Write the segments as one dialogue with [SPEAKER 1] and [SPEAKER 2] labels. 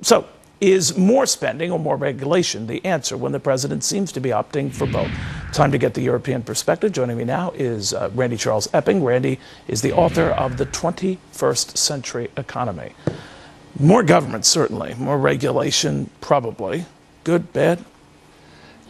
[SPEAKER 1] So, is more spending or more regulation the answer when the president seems to be opting for both? Time to get the European perspective. Joining me now is Randy Charles Epping. Randy is the author of The 21st Century Economy. More government, certainly. More regulation, probably. Good, bad?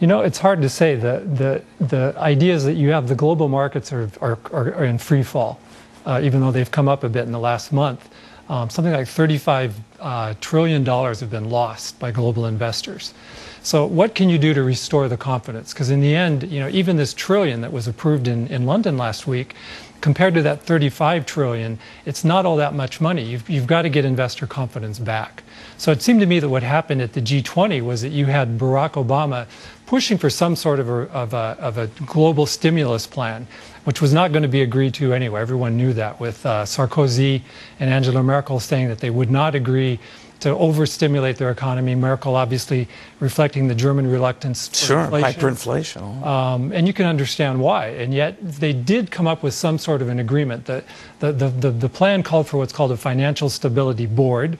[SPEAKER 2] You know, it's hard to say. The ideas that you have, the global markets are in free fall, even though they've come up a bit in the last month. Something like $35 trillion have been lost by global investors. So what can you do to restore the confidence? Because in the end, you know, even this trillion that was approved in London last week, compared to that 35 trillion, it's not all that much money. You've got to get investor confidence back. So it seemed to me that what happened at the G20 was that you had Barack Obama pushing for some sort of a global stimulus plan, which was not going to be agreed to anyway. Everyone knew that, with Sarkozy and Angela Merkel saying that they would not agree to overstimulate their economy. Merkel obviously reflecting the German reluctance
[SPEAKER 1] to
[SPEAKER 2] inflation.
[SPEAKER 1] Hyperinflation.
[SPEAKER 2] And you can understand why. And yet they did come up with some sort of an agreement. The plan called for what's called a Financial Stability Board,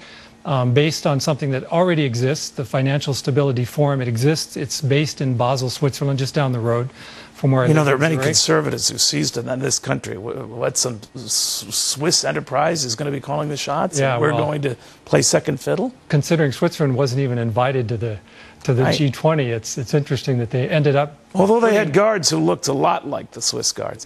[SPEAKER 2] based on something that already exists, the Financial Stability Forum. It exists. It's based in Basel, Switzerland, just down the road from where I live.
[SPEAKER 1] You know, there are many conservatives who seized it in this country. What, some Swiss enterprise is going to be calling the shots?
[SPEAKER 2] Yeah,
[SPEAKER 1] and we're going to play second fiddle? Considering
[SPEAKER 2] Switzerland wasn't even invited to the right. G20, it's interesting that they ended up...
[SPEAKER 1] Although they had guards who looked a lot like the Swiss guards.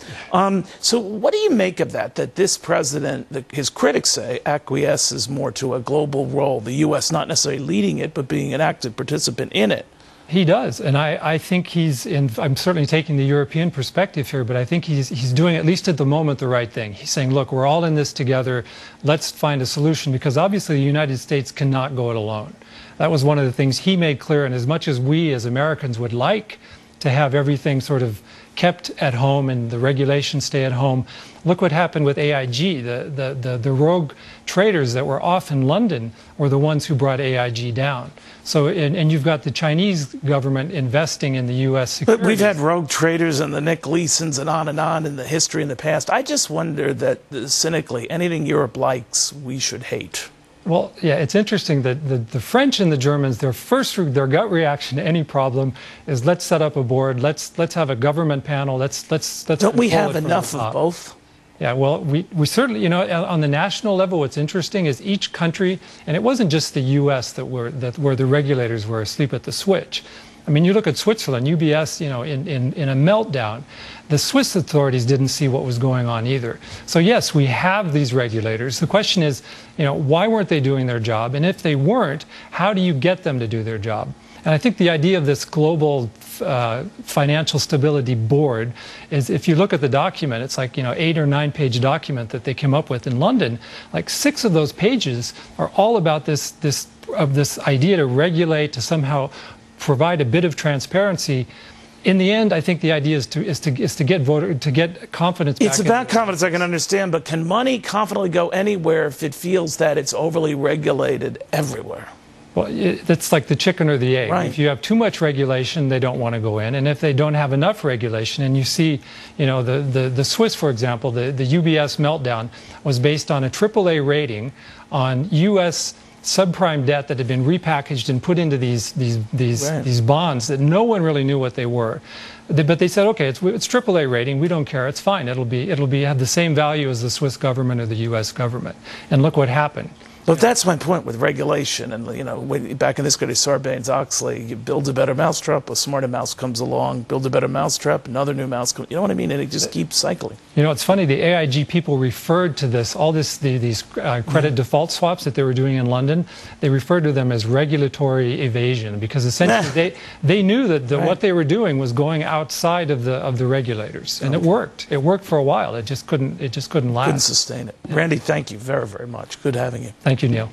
[SPEAKER 1] So what do you make of that this president, his critics say, acquiesces more to a global role, the U.S. not necessarily leading it, but being an active participant in it?
[SPEAKER 2] He does, and I think I'm certainly taking the European perspective here, but I think he's doing, at least at the moment, the right thing. He's saying, look, we're all in this together, let's find a solution, because obviously the United States cannot go it alone. That was one of the things he made clear, and as much as we as Americans would like to have everything sort of kept at home and the regulations stay at home, look what happened with AIG. The rogue traders that were off in London were the ones who brought AIG down. So, and you've got the Chinese government investing in the U.S. securities.
[SPEAKER 1] But we've had rogue traders and the Nick Leesons and on in the history in the past. I just wonder that, cynically, anything Europe likes, we should hate.
[SPEAKER 2] Well, yeah, it's interesting that the French and the Germans, their gut reaction to any problem is, let's set up a board, let's have a government panel, let's
[SPEAKER 1] Don't we have enough of both?
[SPEAKER 2] Yeah, well, we certainly, you know, on the national level, what's interesting is each country, and it wasn't just the U.S. where the regulators were asleep at the switch. I mean, you look at Switzerland, UBS, you know, in a meltdown. The Swiss authorities didn't see what was going on either. So yes, we have these regulators. The question is, you know, why weren't they doing their job? And if they weren't, how do you get them to do their job? And I think the idea of this global financial stability board is, if you look at the document, it's like, you know, 8 or 9 page document that they came up with in London. Like 6 of those pages are all about this idea to regulate, to somehow provide a bit of transparency. In the end, I think the idea is to get confidence back.
[SPEAKER 1] It's about confidence, I can understand, but can money confidently go anywhere if it feels that it's overly regulated everywhere?
[SPEAKER 2] Well, it's like the chicken or the egg.
[SPEAKER 1] Right.
[SPEAKER 2] If you have too much regulation, they don't want to go in. And if they don't have enough regulation, and you see, you know, the Swiss, for example, the UBS meltdown was based on a AAA rating on U.S. subprime debt that had been repackaged and put into these bonds that no one really knew what they were. But they said, okay, it's AAA rating, we don't care, it's fine. It'll have the same value as the Swiss government or the U.S. government. And look what happened.
[SPEAKER 1] But that's my point with regulation. And, you know, back in this country, Sarbanes-Oxley, you build a better mousetrap, a smarter mouse comes along, build a better mousetrap, another new mouse comes, you know what I mean? And it just keeps cycling.
[SPEAKER 2] You know, it's funny, the AIG people referred to these credit default swaps that they were doing in London, they referred to them as regulatory evasion, because essentially they knew that what they were doing was going outside of the regulators. And it worked. It worked for a while. It just couldn't last.
[SPEAKER 1] Couldn't sustain it. Yeah. Randy, thank you very, very much. Good having you.
[SPEAKER 2] Thank you, Neil.